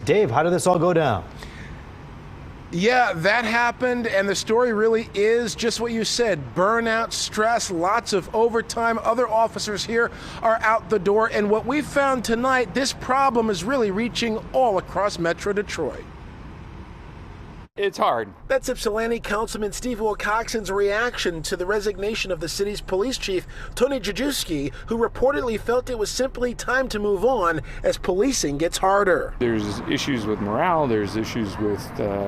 Dave, how did this all go down? Yeah, that happened, and the story really is just what you said. Burnout, stress, lots of overtime. Other officers here are out the door, and what we found tonight, this problem is really reaching all across Metro Detroit. It's hard. That's Ypsilanti Councilman Steve Wilcoxon's reaction to the resignation of the city's police chief, Tony Jajewski, who reportedly felt it was simply time to move on as policing gets harder. There's issues with morale, there's issues with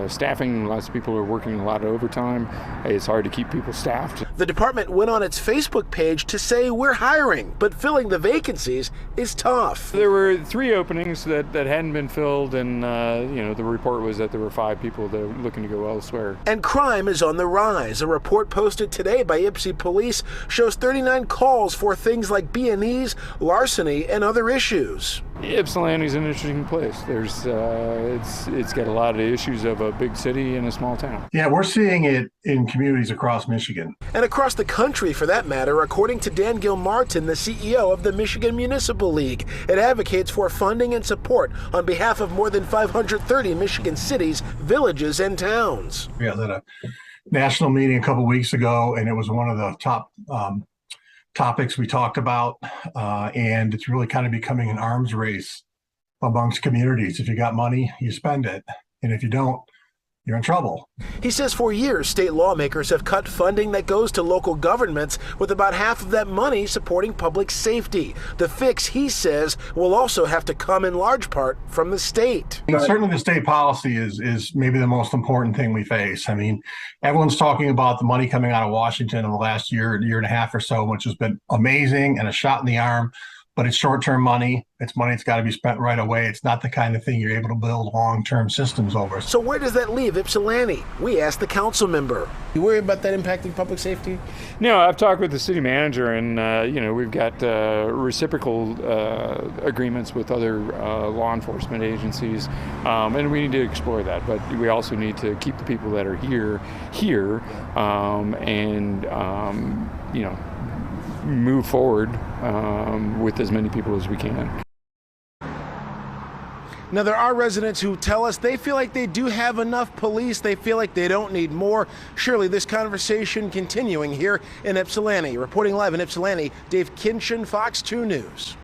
staffing. Lots of people are working a lot of overtime. It's hard to keep people staffed. The department went on its Facebook page to say we're hiring, but filling the vacancies is tough. There were 3 openings that hadn't been filled, and the report was that there were 5 people that were looking to go elsewhere. And crime is on the rise. A report posted today by Ypsi Police shows 39 calls for things like B&Es, larceny, and other issues. Ypsilanti's an interesting place. There's it's got a lot of issues of a big city and a small town. Yeah, we're seeing it in communities across Michigan. And across the country, for that matter, according to Dan Gilmartin, the CEO of the Michigan Municipal League. It advocates for funding and support on behalf of more than 530 Michigan cities, villages, and towns. We had a national meeting a couple weeks ago, and it was one of the top topics we talked about, and it's really kind of becoming an arms race amongst communities. If you got money, you spend it, and if you don't, you're in trouble. He says for years, state lawmakers have cut funding that goes to local governments, with about half of that money supporting public safety. The fix, he says, will also have to come in large part from the state. And certainly the state policy is maybe the most important thing we face. I mean, everyone's talking about the money coming out of Washington in the last year and a half or so, which has been amazing and a shot in the arm. But it's short-term money. It's money that's got to be spent right away. It's not the kind of thing you're able to build long-term systems over. So where does that leave Ypsilanti? We asked the council member. You worry about that impacting public safety? No, I've talked with the city manager, and we've got reciprocal agreements with other law enforcement agencies, and we need to explore that. But we also need to keep the people that are here, and move forward with as many people as we can. Now, there are residents who tell us they feel like they do have enough police. They feel like they don't need more. Surely this conversation continuing here in Ypsilanti. Reporting live in Ypsilanti, Dave Kinchin, Fox 2 News.